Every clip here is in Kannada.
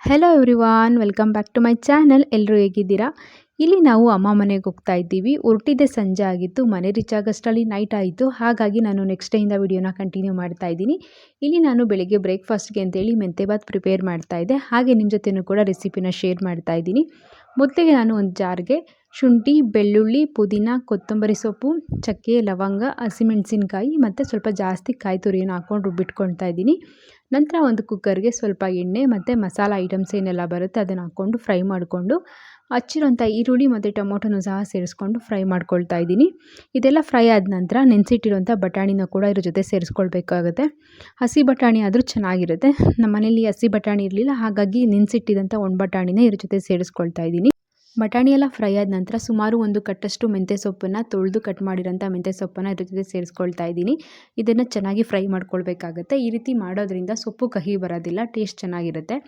Hello everyone, welcome back to my channel. ಎಲ್ಲರೂ ಹೇಗಿದ್ದೀರಾ? ಇಲ್ಲಿ ನಾವು ಅಮ್ಮ ಮನೆಗೆ ಹೋಗ್ತಾ ಇದ್ದೀವಿ. ಹೊರಟಿದ್ದೆ ಸಂಜೆ ಆಗಿತ್ತು, ಮನೆ ರೀಚ್ ಆಗೋಷ್ಟರಲ್ಲಿ ನೈಟ್ ಆಯಿತು. ಹಾಗಾಗಿ ನಾನು ನೆಕ್ಸ್ಟ್ ಡೇಯಿಂದ ವಿಡಿಯೋನ ಕಂಟಿನ್ಯೂ ಮಾಡ್ತಾ ಇದ್ದೀನಿ. ಇಲ್ಲಿ ನಾನು ಬೆಳಿಗ್ಗೆ ಬ್ರೇಕ್ಫಾಸ್ಟ್ಗೆ ಅಂತೇಳಿ ಮೆಂತೆ ಬಾತ್ ಪ್ರಿಪೇರ್ ಮಾಡ್ತಾ ಇದ್ದೆ. ಹಾಗೆ ನಿಮ್ಮ ಜೊತೆನೂ ಕೂಡ ರೆಸಿಪಿನ ಶೇರ್ ಮಾಡ್ತಾ ಇದ್ದೀನಿ. ಮೊದಲಿಗೆ ನಾನು ಒಂದು ಜಾರ್ಗೆ ಶುಂಠಿ, ಬೆಳ್ಳುಳ್ಳಿ, ಪುದೀನ, ಕೊತ್ತಂಬರಿ ಸೊಪ್ಪು, ಚಕ್ಕೆ, ಲವಂಗ, ಹಸಿಮೆಣಸಿನ್ಕಾಯಿ ಮತ್ತು ಸ್ವಲ್ಪ ಜಾಸ್ತಿ ಕಾಯಿ ತುರಿಯನ್ನು ಹಾಕ್ಕೊಂಡು ರುಬ್ಬಿಟ್ಕೊಳ್ತಾ ಇದ್ದೀನಿ. ನಂತರ ಒಂದು ಕುಕ್ಕರ್ಗೆ ಸ್ವಲ್ಪ ಎಣ್ಣೆ ಮತ್ತು ಮಸಾಲ ಐಟಮ್ಸ್ ಏನೆಲ್ಲ ಬರುತ್ತೆ ಅದನ್ನು ಹಾಕ್ಕೊಂಡು ಫ್ರೈ ಮಾಡಿಕೊಂಡು ಹಚ್ಚಿರೋಂಥ ಈರುಳ್ಳಿ ಮತ್ತು ಟೊಮೊಟೊನೂ ಸಹ ಸೇರಿಸ್ಕೊಂಡು ಫ್ರೈ ಮಾಡ್ಕೊಳ್ತಾ ಇದ್ದೀನಿ. ಇದೆಲ್ಲ ಫ್ರೈ ಆದ ನಂತರ ನೆನೆಸಿಟ್ಟಿರೋಂಥ ಬಟಾಣಿನ ಕೂಡ ಇದ್ರ ಜೊತೆ ಸೇರಿಸ್ಕೊಳ್ಬೇಕಾಗುತ್ತೆ. ಹಸಿ ಬಟಾಣಿ ಆದರೂ ಚೆನ್ನಾಗಿರುತ್ತೆ. ನಮ್ಮ ಮನೇಲಿ ಹಸಿ ಬಟಾಣಿ ಇರಲಿಲ್ಲ, ಹಾಗಾಗಿ ನೆನೆಸಿಟ್ಟಿದಂಥ ಒಣ ಬಟಾಣಿನ ಇದ್ರ ಜೊತೆ ಸೇರಿಸ್ಕೊಳ್ತಾ ಇದ್ದೀನಿ. ಬಟಾಣಿ ಎಲ್ಲ ಫ್ರೈ ಆದ ನಂತರ ಸುಮಾರು ಒಂದು ಕಟ್ಟಷ್ಟು ಮೆಂತ್ಯ ಸೊಪ್ಪನ್ನು ತೊಳೆದು ಕಟ್ ಮಾಡಿರೋಂಥ ಮೆಂತ್ಯ ಸೊಪ್ಪನ್ನು ಇದ್ರ ಜೊತೆ ಸೇರಿಸ್ಕೊಳ್ತಾ ಇದ್ದೀನಿ. ಇದನ್ನು ಚೆನ್ನಾಗಿ ಫ್ರೈ ಮಾಡ್ಕೊಳ್ಬೇಕಾಗತ್ತೆ. ಈ ರೀತಿ ಮಾಡೋದ್ರಿಂದ ಸೊಪ್ಪು ಕಹಿ ಬರೋದಿಲ್ಲ, ಟೇಸ್ಟ್ ಚೆನ್ನಾಗಿರುತ್ತೆ.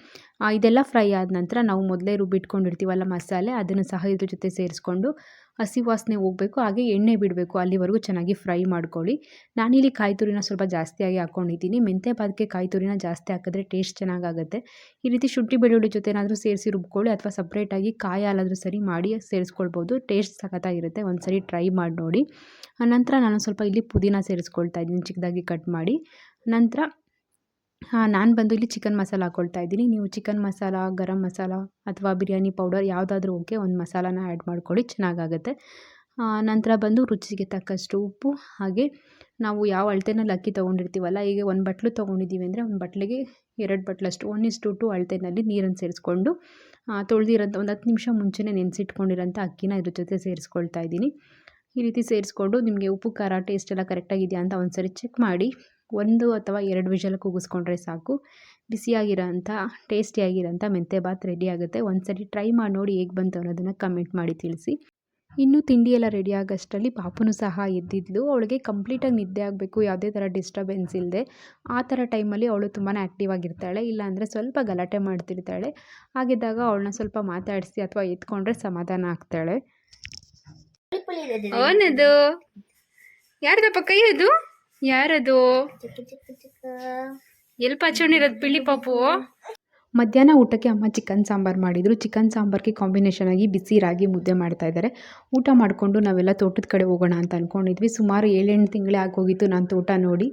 ಇದೆಲ್ಲ ಫ್ರೈ ಆದ ನಂತರ ನಾವು ಮೊದಲೇ ರುಬ್ಬಿಟ್ಕೊಂಡಿರ್ತೀವಲ್ಲ ಮಸಾಲೆ, ಅದನ್ನು ಸಹ ಇದ್ರ ಜೊತೆ ಸೇರಿಸ್ಕೊಂಡು ಹಸಿ ವಾಸನೆ ಹೋಗಬೇಕು, ಹಾಗೆ ಎಣ್ಣೆ ಬಿಡಬೇಕು, ಅಲ್ಲಿವರೆಗೂ ಚೆನ್ನಾಗಿ ಫ್ರೈ ಮಾಡ್ಕೊಳ್ಳಿ. ನಾನಿಲ್ಲಿ ಕಾಯಿ ತುರಿನ ಸ್ವಲ್ಪ ಜಾಸ್ತಿಯಾಗಿ ಹಾಕ್ಕೊಂಡಿದ್ದೀನಿ. ಮೆಂತ್ಯ ಬಾತ್ಗೆ ಕಾಯಿ ತುರಿನ ಜಾಸ್ತಿ ಹಾಕಿದ್ರೆ ಟೇಸ್ಟ್ ಚೆನ್ನಾಗಾಗುತ್ತೆ. ಈ ರೀತಿ ಶುಂಠಿ ಬೆಳ್ಳುಳ್ಳಿ ಜೊತೆ ಏನಾದರೂ ಸೇರಿಸಿ ರುಬ್ಕೊಳ್ಳಿ, ಅಥವಾ ಸಪ್ರೇಟಾಗಿ ಕಾಯಿ ಹಾಲಾದರೂ ಸರಿ ಮಾಡಿ ಸೇರಿಸ್ಕೊಳ್ಬೋದು. ಟೇಸ್ಟ್ ಸಖತ್ತಾಗಿರುತ್ತೆ, ಒಂದು ಸರಿ ಟ್ರೈ ಮಾಡಿ ನೋಡಿ. ನಂತರ ನಾನು ಸ್ವಲ್ಪ ಇಲ್ಲಿ ಪುದೀನ ಸೇರಿಸ್ಕೊಳ್ತಾ ಇದ್ದೀನಿ ಚಿಕ್ಕದಾಗಿ ಕಟ್ ಮಾಡಿ. ನಂತರ ನಾನು ಬಂದು ಇಲ್ಲಿ ಚಿಕನ್ ಮಸಾಲ ಹಾಕ್ಕೊಳ್ತಾ ಇದ್ದೀನಿ. ನೀವು ಚಿಕನ್ ಮಸಾಲ, ಗರಂ ಮಸಾಲ ಅಥವಾ ಬಿರಿಯಾನಿ ಪೌಡರ್ ಯಾವುದಾದ್ರೂ ಓಕೆ, ಒಂದು ಮಸಾಲಾನ ಆ್ಯಡ್ ಮಾಡ್ಕೊಳ್ಳಿ, ಚೆನ್ನಾಗಾಗುತ್ತೆ. ನಂತರ ಬಂದು ರುಚಿಗೆ ತಕ್ಕಷ್ಟು ಉಪ್ಪು, ಹಾಗೆ ನಾವು ಯಾವ ಅಳತೆನಲ್ಲಿ ಅಕ್ಕಿ ತೊಗೊಂಡಿರ್ತೀವಲ್ಲ, ಈಗ 1 ಬಟ್ಲು ತೊಗೊಂಡಿದ್ದೀವಿ ಅಂದರೆ 1 ಬಟ್ಲಿಗೆ 2 ಬಟ್ಲಷ್ಟು 1:2 ಅಳತೆಯಲ್ಲಿ ನೀರನ್ನು ಸೇರಿಸ್ಕೊಂಡು ತೊಳೆದಿರೋಂಥ ಒಂದು 10 ನಿಮಿಷ ಮುಂಚೆನೇ ನೆನೆಸಿಟ್ಕೊಂಡಿರೋಂಥ ಅಕ್ಕಿನ ಇದ್ರ ಜೊತೆ ಸೇರಿಸ್ಕೊಳ್ತಾ ಇದ್ದೀನಿ. ಈ ರೀತಿ ಸೇರಿಸ್ಕೊಂಡು ನಿಮಗೆ ಉಪ್ಪು ಖಾರ ಟೇಸ್ಟ್ ಎಲ್ಲ ಕರೆಕ್ಟಾಗಿದೆಯಾ ಅಂತ ಒಂದು ಸರಿ ಚೆಕ್ ಮಾಡಿ 1 ಅಥವಾ 2 ವಿಷಲ್ ಕೂಗಿಸ್ಕೊಂಡ್ರೆ ಸಾಕು. ಬಿಸಿಯಾಗಿರೋಂಥ ಟೇಸ್ಟಿಯಾಗಿರೋಂಥ ಮೆಂತ್ಯ ಬಾತ್ ರೆಡಿ ಆಗುತ್ತೆ. ಒಂದು ಸರಿ ಟ್ರೈ ಮಾಡಿ ನೋಡಿ, ಹೇಗೆ ಬಂತು ಅನ್ನೋದನ್ನು ಕಮೆಂಟ್ ಮಾಡಿ ತಿಳಿಸಿ. ಇನ್ನೂ ತಿಂಡಿ ಎಲ್ಲ ರೆಡಿ ಆಗೋಷ್ಟರಲ್ಲಿ ಪಾಪುನೂ ಸಹ ಎದ್ದಿದ್ಲು. ಅವಳಿಗೆ ಕಂಪ್ಲೀಟಾಗಿ ನಿದ್ದೆ ಆಗಬೇಕು, ಯಾವುದೇ ಥರ ಡಿಸ್ಟರ್ಬೆನ್ಸ್ ಇಲ್ಲದೆ. ಆ ಥರ ಟೈಮಲ್ಲಿ ಅವಳು ತುಂಬಾ ಆ್ಯಕ್ಟಿವ್ ಆಗಿರ್ತಾಳೆ, ಇಲ್ಲಾಂದರೆ ಸ್ವಲ್ಪ ಗಲಾಟೆ ಮಾಡ್ತಿರ್ತಾಳೆ. ಹಾಗಿದ್ದಾಗ ಅವಳನ್ನ ಸ್ವಲ್ಪ ಮಾತಾಡಿಸಿ ಅಥವಾ ಎತ್ಕೊಂಡ್ರೆ ಸಮಾಧಾನ ಆಗ್ತಾಳೆ. ಅವನದು ಯಾರ್ದಪ್ಪ ಕೈ, ಅದು ಯಾರದು? ಎಲ್ಲಿ ಪಚ್ಕೊಂಡಿರೋದು ಪಿಳ್ಳಿ ಪಾಪು? ಮಧ್ಯಾಹ್ನ ಊಟಕ್ಕೆ ಅಮ್ಮ ಚಿಕನ್ ಸಾಂಬಾರು ಮಾಡಿದರು. ಚಿಕನ್ ಸಾಂಬಾರ್ಗೆ ಕಾಂಬಿನೇಷನ್ ಆಗಿ ಬಿಸಿ ರಾಗಿ ಮುದ್ದೆ ಮಾಡ್ತಾಯಿದ್ದಾರೆ. ಊಟ ಮಾಡಿಕೊಂಡು ನಾವೆಲ್ಲ ತೋಟದ ಕಡೆ ಹೋಗೋಣ ಅಂತ ಅಂದ್ಕೊಂಡಿದ್ವಿ. ಸುಮಾರು 7-8 ತಿಂಗಳೇ ಆಗೋಗಿತ್ತು ನಾನು ತೋಟ ನೋಡಿ.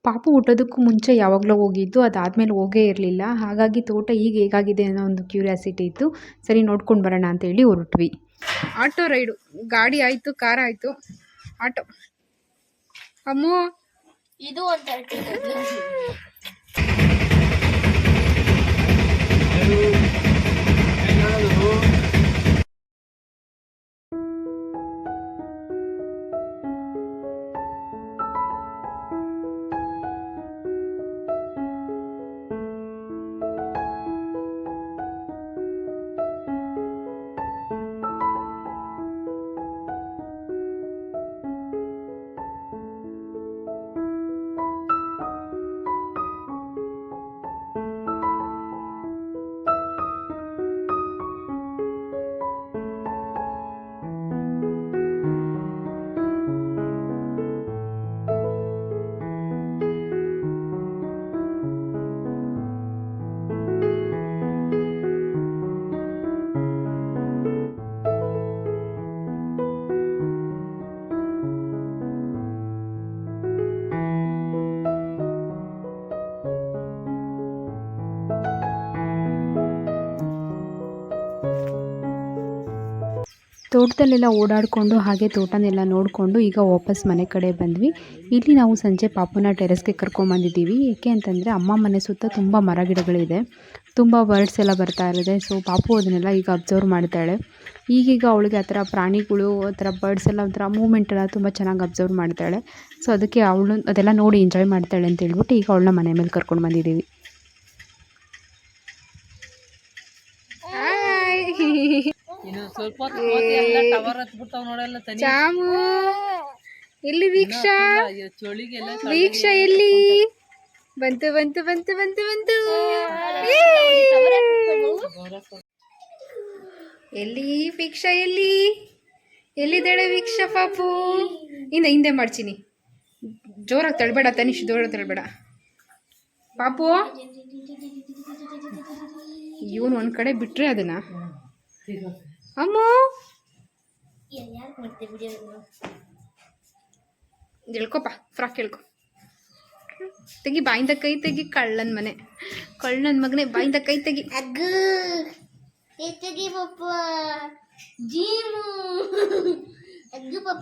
ಪಾಪು ಹುಟ್ಟೋದಕ್ಕೂ ಮುಂಚೆ ಯಾವಾಗಲೂ ಹೋಗಿದ್ದು, ಅದಾದಮೇಲೆ ಹೋಗೇ ಇರಲಿಲ್ಲ. ಹಾಗಾಗಿ ತೋಟ ಈಗ ಹೇಗಾಗಿದೆ ಅನ್ನೋ ಒಂದು ಕ್ಯೂರಿಯಾಸಿಟಿ ಇತ್ತು. ಸರಿ ನೋಡ್ಕೊಂಡು ಬರೋಣ ಅಂತೇಳಿ ಹೊರಟ್ವಿ. ಆಟೋ ರೈಡು, ಗಾಡಿ ಆಯಿತು, ಕಾರ್ ಆಯಿತು, ಆಟೋ. ಅಮ್ಮು ಇದು ಒಂದು ತೋಟದಲ್ಲೆಲ್ಲ ಓಡಾಡಿಕೊಂಡು ಹಾಗೆ ತೋಟನೆಲ್ಲ ನೋಡಿಕೊಂಡು ಈಗ ವಾಪಸ್ ಮನೆ ಕಡೆ ಬಂದ್ವಿ. ಇಲ್ಲಿ ನಾವು ಸಂಜೆ ಪಾಪುನ ಟೆರೆಸ್ಗೆ ಕರ್ಕೊಂಬಂದಿದ್ದೀವಿ. ಏಕೆ ಅಂತಂದರೆ ಅಮ್ಮ ಮನೆ ಸುತ್ತ ತುಂಬ ಮರ ಗಿಡಗಳಿದೆ, ತುಂಬ ಬರ್ಡ್ಸ್ ಎಲ್ಲ ಬರ್ತಾ ಇರುತ್ತೆ. ಸೊ ಪಾಪು ಅದನ್ನೆಲ್ಲ ಈಗ ಅಬ್ಸರ್ವ್ ಮಾಡ್ತಾಳೆ. ಈಗೀಗ ಅವಳಿಗೆ ಆ ಥರ ಪ್ರಾಣಿಗಳು, ಆ ಥರ ಬರ್ಡ್ಸ್ ಎಲ್ಲ ಒಂಥರ ಮೂಮೆಂಟ್ ಎಲ್ಲ ತುಂಬ ಚೆನ್ನಾಗಿ ಅಬ್ಸರ್ವ್ ಮಾಡ್ತಾಳೆ. ಸೊ ಅದಕ್ಕೆ ಅವಳು ಅದೆಲ್ಲ ನೋಡಿ ಎಂಜಾಯ್ ಮಾಡ್ತಾಳೆ ಅಂತ ಹೇಳ್ಬಿಟ್ಟು ಈಗ ಅವಳನ್ನ ಮನೆ ಮೇಲೆ ಕರ್ಕೊಂಡು ಬಂದಿದ್ದೀವಿ. ಜಾಮು ಎಲ್ಲಿ? ವೀಕ್ಷಾ, ವೀಕ್ಷಾ ಎಲ್ಲಿ? ಬಂತು ಬಂತು ಬಂತು ಬಂತು ಬಂತು. ಎಲ್ಲಿ ವೀಕ್ಷಾ? ಎಲ್ಲಿದ್ದಾಳೆ ವೀಕ್ಷಾ ಪಾಪು? ಹಿಂದೆ ಮಾಡ್ತೀನಿ, ಜೋರಾಗಿ ತಳ್ಬೇಡ ತನಿಷ್, ಜೋರಾಗಿ ತಳ್ಬೇಡ ಪಾಪು. ಇವನು ಒಂದು ಕಡೆ ಬಿಟ್ಟರೆ ಅದನ್ನ ಅಮ್ಮ ಹೇಳ್ಕೊಪ್ಪ ಫ್ರಾಕ್ ಹೇಳ್ಕೊ ತೆಗಿ ಬಾಯಿಂದ ಕೈ ತೆಗಿ ಕಳ್ಳನ ಮನೆ ಕಳ್ಳನ ಮಗನೇ ಬಾಯಿಂದ ಕೈ ತೆಗಿ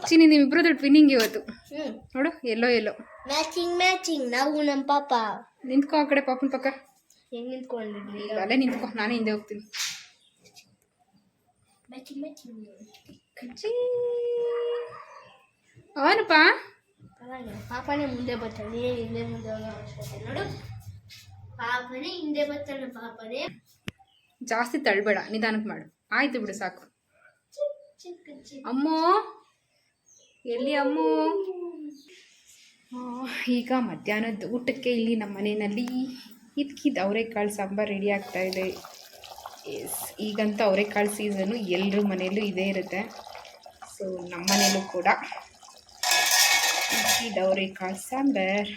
ಚಿನ್ನಿ ನೀವಿಬ್ರದ್ದು ಟ್ವಿನ್ನಿಂಗ್ ಇವತ್ತು ನೋಡು ಎಲ್ಲೋ ಎಲ್ಲೋ ಮ್ಯಾಚಿಂಗ್ ನಾವು ನಮ್ಮ ಪಾಪ ನಿಂತ್ಕೋ ಆ ಕಡೆ ಪಾಪನ ಪಕ್ಕ ಹೆಂಗ್ ನಿಂತ್ಕೊಂಡಿದ್ರಿ ಅಲ್ಲೇ ನಿಂತ್ಕೋ ನಾನೇ ಹಿಂದೆ ಹೋಗ್ತೀನಿ ಅವನಪ್ಪ ಪಾಪನೇ ಮುಂದೆ ಬರ್ತಾನೆ ನೀನೇ ಹಿಂದೆ ಮುಂದೆ ಹೋಗೋ ಅವಶ್ಯಕತೆ ನೋಡು ಪಾಪನೇ ಹಿಂದೆ ಬರ್ತಾನೆ ಪಾಪನೇ ಜಾಸ್ತಿ ತಳ್ಬೇಡ ನಿಧಾನಕ್ಕೆ ಮಾಡು ಆಯ್ತು ಬಿಡು ಸಾಕು ಅಮ್ಮೋ ಎಲ್ಲಿ ಅಮ್ಮೋ ಈಗ ಮಧ್ಯಾಹ್ನದ ಊಟಕ್ಕೆ ಇಲ್ಲಿ ನಮ್ಮ ಮನೆಯಲ್ಲಿ ಇದ್ಕಿದ್ದು ಅವರೆಕಾಳು ಸಾಂಬಾರು ರೆಡಿ ಆಗ್ತಾ ಇದೆ ಎಸ್ ಈಗಂತೂ ಅವರೆಕಾಳು ಸೀಸನ್ನು ಎಲ್ಲರ ಮನೆಯಲ್ಲೂ ಇದೇ ಇರುತ್ತೆ ಸೊ ನಮ್ಮ ಮನೆಯಲ್ಲೂ ಕೂಡ ಇದ್ಕಿದ್ದು ಅವರೆಕಾಳು ಸಾಂಬಾರು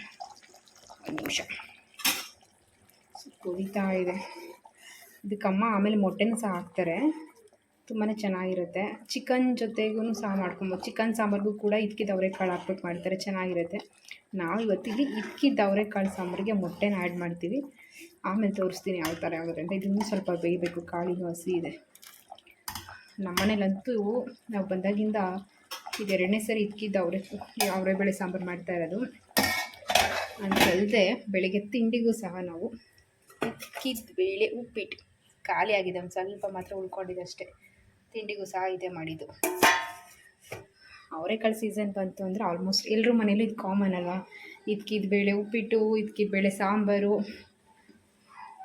ಒಂದು ನಿಮಿಷ ಕುದಿತಾ ಇದೆ ಇದಕ್ಕಮ್ಮ ಆಮೇಲೆ ಮೊಟ್ಟೆನೂ ಸಹ ಹಾಕ್ತಾರೆ ತುಂಬಾ ಚೆನ್ನಾಗಿರುತ್ತೆ ಚಿಕನ್ ಜೊತೆಗೂ ಸಹ ಮಾಡ್ಕೊಬೋದು ಚಿಕನ್ ಸಾಂಬಾರಿಗೂ ಕೂಡ ಇದ್ಕಿದ್ದು ಅವರೆಕಾಳು ಹಾಕ್ಬಿಟ್ಟು ಮಾಡ್ತಾರೆ ಚೆನ್ನಾಗಿರುತ್ತೆ ನಾವು ಇವತ್ತಿಗೆ ಇದ್ಕಿದ್ದು ಅವರೆಕಾಳು ಸಾಂಬಾರಿಗೆ ಮೊಟ್ಟೆನ ಆ್ಯಡ್ ಮಾಡ್ತೀವಿ ಆಮೇಲೆ ತೋರಿಸ್ತೀನಿ ಯಾವ ಥರ ಆಗುತ್ತೆ ಅಂತ ಇದನ್ನು ಸ್ವಲ್ಪ ಬೇಯಬೇಕು ಕಾಳಿನೂ ಹಸಿ ಇದೆ ನಮ್ಮನೇಲಂತೂ ನಾವು ಬಂದಾಗಿಂದ ಇದು 2ನೇ ಸರಿ ಇದ್ಕಿದ್ದು ಅವರೆಬೇಳೆ ಸಾಂಬಾರು ಮಾಡ್ತಾ ಇರೋದು ಅಂತಲ್ಲದೆ ಬೆಳಗ್ಗೆ ತಿಂಡಿಗೂ ಸಹ ನಾವು ಇದ್ಕಿದ್ದು ಬೇಳೆ ಉಪ್ಪಿಟ್ಟು ಖಾಲಿ ಆಗಿದೆ ಒಂದು ಸ್ವಲ್ಪ ಮಾತ್ರ ಉಳ್ಕೊಂಡಿದೆ ಅಷ್ಟೇ ತಿಂಡಿಗೂ ಸಹ ಇದೆ ಮಾಡಿದ್ದು ಅವರೆಕಾಳು ಸೀಸನ್ ಬಂತು ಅಂದರೆ ಆಲ್ಮೋಸ್ಟ್ ಎಲ್ಲರ ಮನೇಲೂ ಇದು ಕಾಮನ್ ಅಲ್ವಾ ಇದ್ಕಿದ್ದು ಬೇಳೆ ಉಪ್ಪಿಟ್ಟು ಇದ್ಕಿದ್ದು ಬೇಳೆ ಸಾಂಬಾರು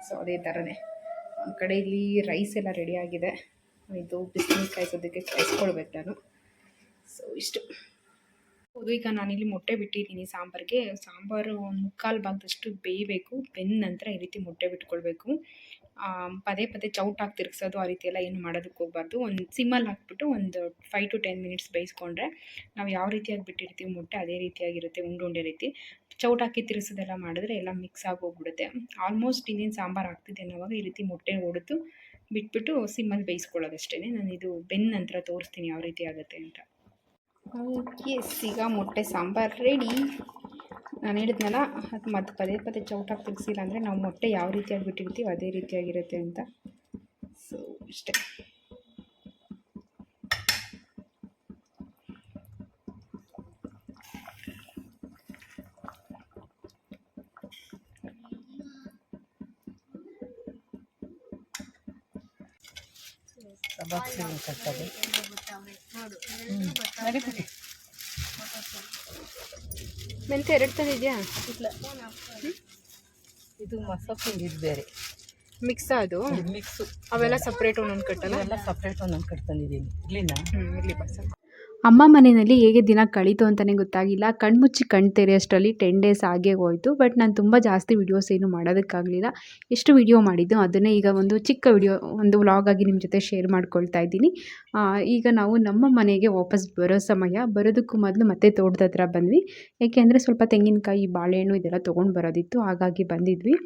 ಸೊ ಅದೇ ಥರನೇ ಒಂದು ಕಡೆ ಇಲ್ಲಿ ರೈಸ್ ಎಲ್ಲ ರೆಡಿಯಾಗಿದೆ ಇದು ಬಿಸಿನೀರು ಕಾಯಿಸೋದಕ್ಕೆ ಕಾಯಿಸ್ಕೊಳ್ಬೇಕು ನಾನು ಸೊ ಇಷ್ಟು ಹೌದು ಈಗ ನಾನಿಲ್ಲಿ ಮೊಟ್ಟೆ ಬಿಟ್ಟಿದ್ದೀನಿ ಸಾಂಬಾರಿಗೆ ಸಾಂಬಾರು ಒಂದು 3/4 ಭಾಗದಷ್ಟು ಬೇಯಬೇಕು ಬೆಂದ ನಂತರ ಈ ರೀತಿ ಮೊಟ್ಟೆ ಬಿಟ್ಕೊಳ್ಬೇಕು ಪದೇ ಪದೇ ಚೌಟಾಗಿ ತಿರುಗಿಸೋದು ಆ ರೀತಿ ಎಲ್ಲ ಏನು ಮಾಡೋದಕ್ಕೆ ಹೋಗಬಾರ್ದು ಒಂದು ಸಿಮ್ಮಲ್ಲಿ ಹಾಕ್ಬಿಟ್ಟು ಒಂದು 5 to 10 ಮಿನಿಟ್ಸ್ ಬೇಯಿಸ್ಕೊಂಡ್ರೆ ನಾವು ಯಾವ ರೀತಿಯಾಗಿ ಬಿಟ್ಟಿರ್ತೀವಿ ಮೊಟ್ಟೆ ಅದೇ ರೀತಿಯಾಗಿರುತ್ತೆ ಉಂಡೆ ರೀತಿ ಚೌಟಾಕಿ ತಿರುಗಿಸೋದೆಲ್ಲ ಮಾಡಿದ್ರೆ ಎಲ್ಲ ಮಿಕ್ಸ್ ಆಗಿ ಹೋಗ್ಬಿಡುತ್ತೆ ಆಲ್ಮೋಸ್ಟ್ ಇನ್ನೇನು ಸಾಂಬಾರು ಆಗ್ತಿದೆ ಅನ್ನೋವಾಗ ಈ ರೀತಿ ಮೊಟ್ಟೆ ಹೊಡೆದು ಬಿಟ್ಬಿಟ್ಟು ಸಿಮ್ಮಲ್ಲಿ ಬೇಯಿಸ್ಕೊಳ್ಳೋದಷ್ಟೇ ನಾನು ಇದು ಬೆಂದ ನಂತರ ತೋರಿಸ್ತೀನಿ ಯಾವ ರೀತಿ ಆಗುತ್ತೆ ಅಂತ ಎಸ್ ಈಗ ಮೊಟ್ಟೆ ಸಾಂಬಾರು ರೆಡಿ ನಾನು ಹೇಳಿದ್ನಲ್ಲ ಅದು ಮತ್ತೆ ಪದೇ ಪದೇ ಚೌಟಾಗಿ ತಿರುಗಿಸಿಲ್ಲ ಅಂದರೆ ನಾವು ಮೊಟ್ಟೆ ಯಾವ ರೀತಿಯಾಗಿ ಬಿಟ್ಟಿರ್ತೀವಿ ಅದೇ ರೀತಿಯಾಗಿರುತ್ತೆ ಅಂತ ಸೊ ಇಷ್ಟೇ ಮೆಂತೆ 2 ತಂದಿದ್ಯಾ ಇದು ಮಸಾಲೆ ಇದು ಬೇರೆ ಮಿಕ್ಸ್ ಅದು ಮಿಕ್ಸು ಅವೆಲ್ಲ ಸಪ್ರೇಟ್ ಒಂದೊಂದು ಕಟ್ಟಲ್ಲ ಎಲ್ಲ ಸಪ್ರೇಟ್ ಒಂದೊಂದು ಕಟ್ ತಂದಿದ್ದೀನಿ ಇರ್ಲಿಲ್ಲ ಇರಲಿ ಬಸ್ ಅಮ್ಮ ಮನೆಯಲ್ಲಿ ಹೇಗೆ ದಿನ ಕಳೀತು ಅಂತಲೇ ಗೊತ್ತಾಗಿಲ್ಲ ಕಣ್ಮುಚ್ಚಿ ಕಣ್ ತೆರೆಯೋಷ್ಟರಲ್ಲಿ 10 ಡೇಸ್ ಆಗೇ ಹೋಯಿತು ಬಟ್ ನಾನು ತುಂಬ ಜಾಸ್ತಿ ವೀಡಿಯೋಸ್ ಏನು ಮಾಡೋದಕ್ಕಾಗಲಿಲ್ಲ ಎಷ್ಟು ವಿಡಿಯೋ ಮಾಡಿದ್ದು ಅದನ್ನೇ ಈಗ ಒಂದು ಚಿಕ್ಕ ವಿಡಿಯೋ ಒಂದು ವ್ಲಾಗ್ ಆಗಿ ನಿಮ್ಮ ಜೊತೆ ಶೇರ್ ಮಾಡ್ಕೊಳ್ತಾ ಇದ್ದೀನಿ ಈಗ ನಾವು ನಮ್ಮ ಮನೆಗೆ ವಾಪಸ್ ಬರೋ ಸಮಯ ಬರೋದಕ್ಕೂ ಮೊದಲು ಮತ್ತೆ ತೋಟದ ಹತ್ರ ಬಂದ್ವಿ ಏಕೆಂದರೆ ಸ್ವಲ್ಪ ತೆಂಗಿನಕಾಯಿ ಬಾಳೆಹಣ್ಣು ಇದೆಲ್ಲ ತೊಗೊಂಡು ಬರೋದಿತ್ತು ಹಾಗಾಗಿ ಬಂದಿದ್ವಿ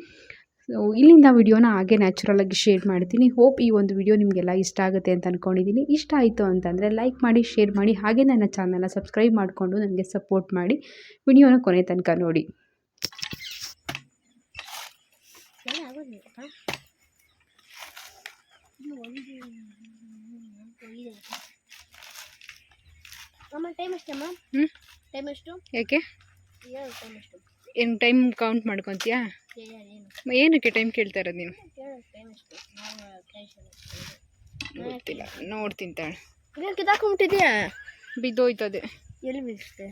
ಸೊ ಇಲ್ಲಿಂದ ವಿಡಿಯೋನ ಹಾಗೆ ನ್ಯಾಚುರಲಾಗಿ ಶೇರ್ ಮಾಡ್ತೀನಿ ಹೋಪ್ ಈ ಒಂದು ವಿಡಿಯೋ ನಿಮಗೆಲ್ಲ ಇಷ್ಟ ಆಗುತ್ತೆ ಅಂತ ಅಂದ್ಕೊಂಡಿದ್ದೀನಿ ಇಷ್ಟ ಆಯಿತು ಅಂತಂದರೆ ಲೈಕ್ ಮಾಡಿ ಶೇರ್ ಮಾಡಿ ಹಾಗೆ ನನ್ನ ಚಾನಲ್ನ ಸಬ್ಸ್ಕ್ರೈಬ್ ಮಾಡಿಕೊಂಡು ನನಗೆ ಸಪೋರ್ಟ್ ಮಾಡಿ ವಿಡಿಯೋನ ಕೊನೆ ತನಕ ನೋಡಿ ಟೈಮ್ ಎಷ್ಟು ಯಾಕೆ ಏನು ಟೈಮ್ ಕೌಂಟ್ ಮಾಡ್ಕೊತೀಯಾ ಏನಕ್ಕೆ ಟೈಮ್ ಕೇಳ್ತಾ ಇರೋದು ನೀನು ಗೊತ್ತಿಲ್ಲ ನೋಡ್ತೀನಿ ತಾಳೆ ಕಿತ್ತಾಕೊಂಡ್ಬಿಟ್ಟಿದ್ಯಾ ಬಿದ್ದೋಯ್ತದೆ ಎಲ್ಲಿ ಬಿಡಿಸ್ತೆ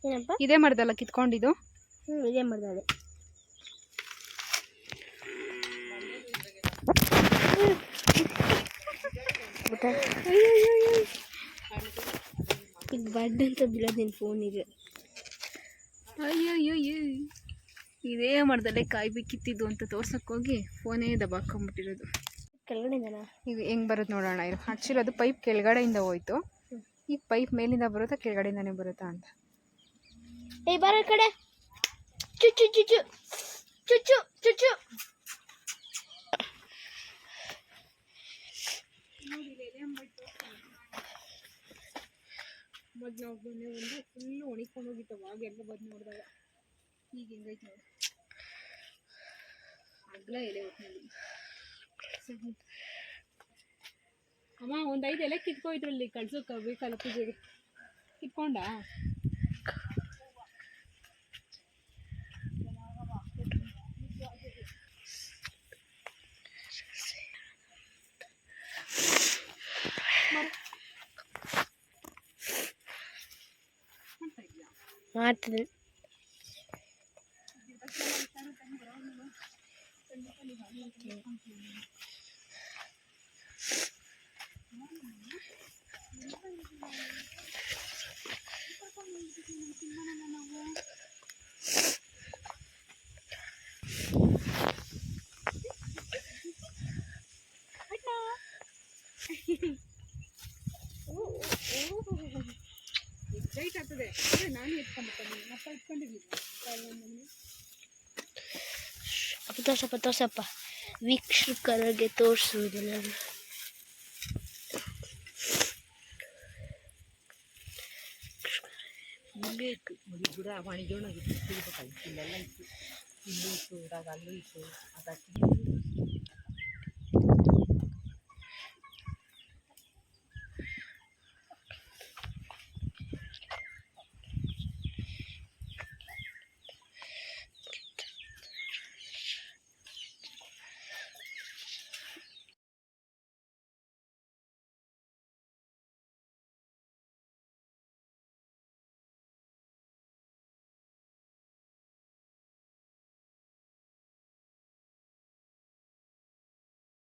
ಏನಪ್ಪ ಇದೇ ಮಾಡ್ದಲ್ಲ ಕಿತ್ಕೊಂಡಿದ್ದು ಇದೇ ಮಾಡ್ದೆ ಈಗ ಬಡ್ ಅಂತ ಬೀಳೋದು ನಿನ್ನ ಫೋನಿಗೆ ಅಯ್ಯಯ್ಯೋ ಇದೇ ಮಾಡ್ದಲ್ಲೇ ಕಾಯಿ ಕಿತ್ತಿದ್ದು ಅಂತ ತೋರ್ಸೋಕ್ಕೋಗಿ ಫೋನೇ ದಬಾಕೊಂಬಿಟ್ಟಿರೋದು ಕೆಳಗಡೆಯಿಂದನಾ ಈಗ ಹೆಂಗೆ ಬರೋದು ನೋಡೋಣ ಇದು ಆ್ಯಕ್ಚುಲಿ ಅದು ಪೈಪ್ ಕೆಳಗಡೆಯಿಂದ ಹೋಯ್ತು ಈ ಪೈಪ್ ಮೇಲಿಂದ ಬರುತ್ತಾ ಕೆಳಗಡೆಯಿಂದನೇ ಬರುತ್ತಾ ಅಂತ ಏಯ್ ಬರೋ ಕಡೆ ಚುಚ್ಚು ಚುಚ್ಚು ಚುಚ್ಚು ಚುಚ್ಚು ಮೊದಲು ನಾವು ಮೊನ್ನೆ ಒಂದು ಫುಲ್ಲು ಒಣಿಕೊಂಡು ಹೋಗಿತ್ತು ಅವಾಗ ಎಲ್ಲ ಬಂದು ನೋಡಿದಾಗ. ಈಗ ಹೆಂಗೈತೆ ನೋಡಿ, ಅಗ್ಲ ಎಲೆ ಒಟ್ಟಿನಲ್ಲಿ. ಅಮ್ಮ ಒಂದು 5 ಎಲೆ ಕಿತ್ಕೋ, ಇದ್ರಲ್ಲಿ ಕಳ್ಸೋಕೆ ಬೇಕಲ್ಲ ಪೂಜೆಗೆ. ಕಿತ್ಕೊಂಡ ಮಾಡ್ತೀನಿ. ಎಕ್ಸೈಟ್ ಆಗ್ತದೆ. ನಾನು ಎತ್ಕೊಂಡ್ಬಿಡ್ತೇನೆ, ಅಪ್ಪ ಎತ್ಕೊಂಡಿರ್ಲಿಲ್ಲ. ತೋರ್ಸಪ್ಪ ವೀಕ್ಷಕರಿಗೆ ತೋರಿಸುವುದು ನಾನು. ಇಲ್ಲೇ ಇತ್ತು ನೋಡಿ ಗಿಡ, ಮಣಿಜೋಣ ಇತ್ತು, ಇಲ್ಲೆಲ್ಲ ಇತ್ತು. ಇಲ್ಲೂ ಇತ್ತು, ಊರಾಗ ಅಲ್ಲೂ ಇತ್ತು. ಅದಕ್ಕೆ